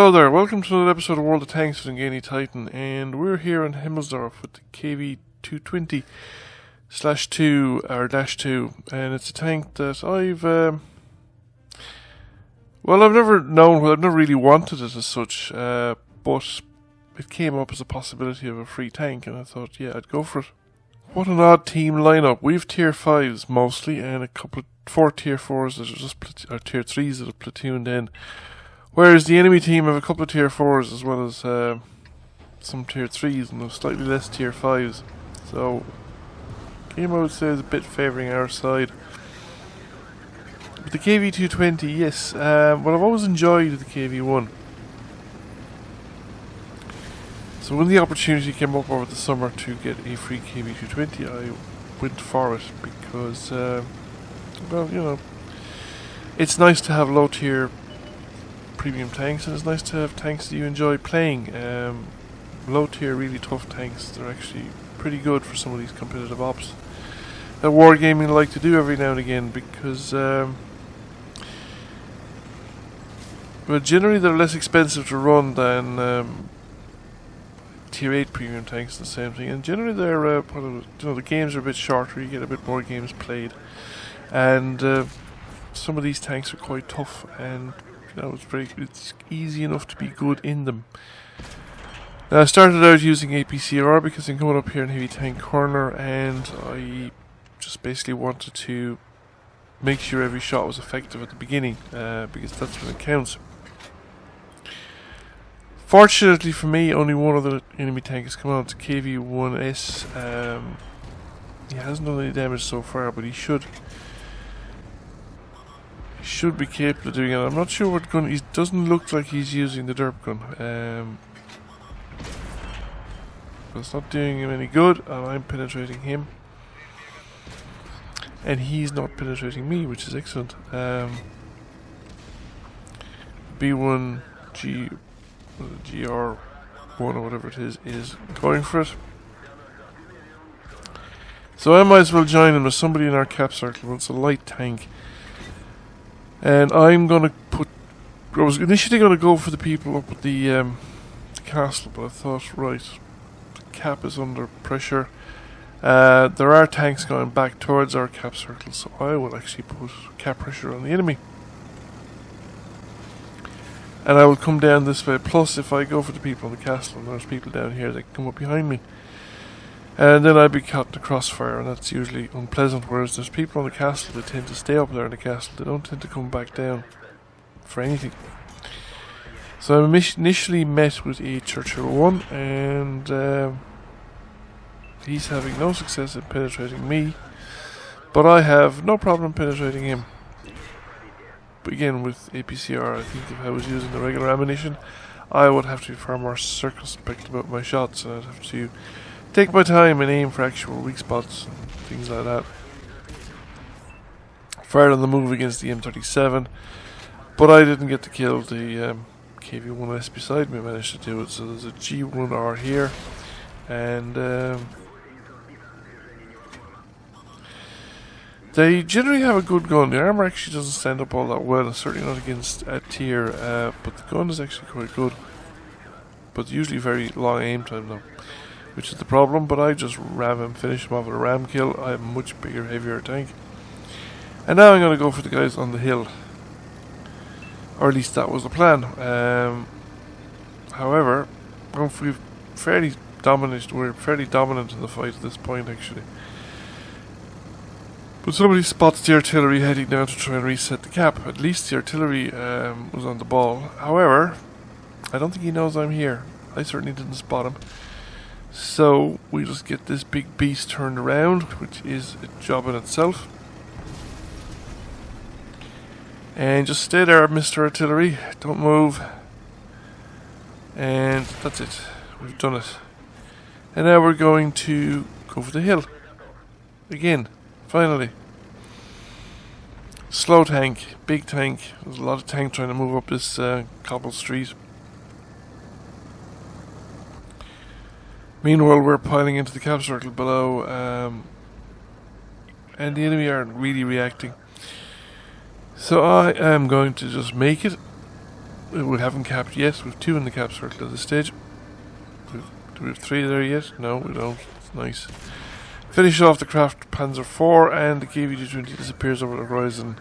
Hello there, welcome to another episode of World of Tanks with Ngani Titan, and we're here in Himmelsdorf with the KV-220/2, or -2, and it's a tank that I've never known, I've never really wanted it as such, but it came up as a possibility of a free tank, and I thought, yeah, I'd go for it. What an odd team lineup. We've tier 5s mostly, and a couple of 4 tier 4s that are just, or tier 3s that have platooned in. Whereas the enemy team have a couple of tier 4s as well as some tier 3s and slightly less tier 5s. So, game I would say is a bit favouring our side. But the KV-220, yes, I've always enjoyed the KV-1. So when the opportunity came up over the summer to get a free KV-220, I went for it because, it's nice to have low tier premium tanks, and it's nice to have tanks that you enjoy playing. Low tier, really tough tanks, they're actually pretty good for some of these competitive ops that wargaming like to do every now and again, because generally they're less expensive to run than tier 8 premium tanks, the same thing, and generally they're the games are a bit shorter, you get a bit more games played, and some of these tanks are quite tough, and it's easy enough to be good in them. Now, I started out using APCR because I'm coming up here in Heavy Tank Corner, and I just basically wanted to make sure every shot was effective at the beginning, because that's when it counts. Fortunately for me, only one other enemy tank has come on. It's KV-1S. He hasn't done any damage so far, but he should be capable of doing it. I'm not sure what gun. He doesn't look like he's using the derp gun. But it's not doing him any good, and I'm penetrating him, and he's not penetrating me, which is excellent. B1 GR1 or whatever it is going for it. So I might as well join him. There's somebody in our cap circle. It's a light tank. And I'm going to I was initially going to go for the people up at the castle, but I thought, right, the cap is under pressure. There are tanks going back towards our cap circle, so I will actually put cap pressure on the enemy. And I will come down this way, plus if I go for the people on the castle and there's people down here, they can come up behind me. And then I'd be caught in the crossfire, and that's usually unpleasant, whereas there's people on the castle that tend to stay up there in the castle. They don't tend to come back down for anything. So I initially met with a Churchill 1, and he's having no success in penetrating me, but I have no problem penetrating him. But again, with APCR, I think if I was using the regular ammunition, I would have to be far more circumspect about my shots, and I'd have to take my time and aim for actual weak spots and things like that. Fired on the move against the M37, but I didn't get to kill the KV-1S beside me. I managed to do it. So there's a G1R here, and they generally have a good gun. The armor actually doesn't stand up all that well, certainly not against a tier, but the gun is actually quite good. But usually very long aim time though, which is the problem. But I just ram him, finish him off with a ram kill. I have a much bigger, heavier tank. And now I'm going to go for the guys on the hill. Or at least that was the plan. However, we're fairly dominant in the fight at this point actually. But somebody spots the artillery heading down to try and reset the cap. At least the artillery was on the ball. However, I don't think he knows I'm here. I certainly didn't spot him. So we just get this big beast turned around, which is a job in itself. And just stay there, Mr. Artillery. Don't move. And that's it. We've done it. And now we're going to go for the hill. Again. Finally. Slow tank. Big tank. There's a lot of tank trying to move up this cobble street. Meanwhile, we're piling into the cap circle below, and the enemy aren't really reacting. So I am going to just make it We haven't capped yet. We've 2 in the cap circle at this stage. Do we have 3 there yet? No, we don't. It's nice. Finish off the Craft Panzer 4 and the KV-220 disappears over the horizon.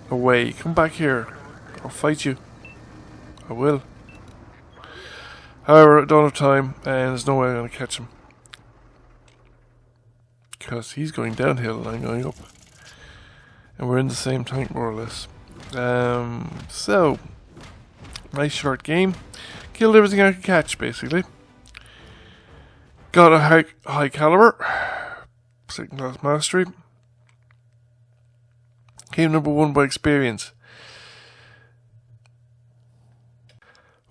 Away. Come back here. I'll fight you. I will. However, I don't have time and there's no way I'm going to catch him. Because he's going downhill and I'm going up. And we're in the same tank more or less. So, nice short game. Killed everything I could catch basically. Got a high caliber. Second class mastery. Came number 1 by experience.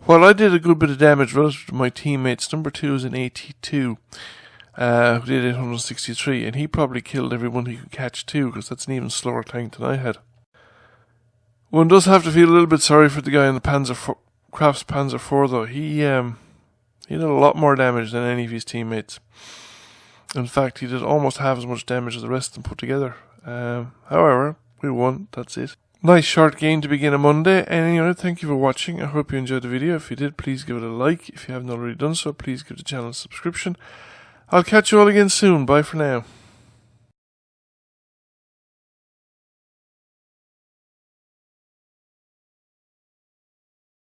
While I did a good bit of damage relative to my teammates, number 2 is an AT2, who did 863, and he probably killed everyone he could catch too, because that's an even slower tank than I had. One does have to feel a little bit sorry for the guy in the Crafts Panzer 4 though. He did a lot more damage than any of his teammates. In fact, he did almost half as much damage as the rest of them put together. However, we won, that's it. Nice short game to begin a Monday. Anyway, thank you for watching. I hope you enjoyed the video. If you did, please give it a like. If you haven't already done so, please give the channel a subscription. I'll catch you all again soon. Bye for now.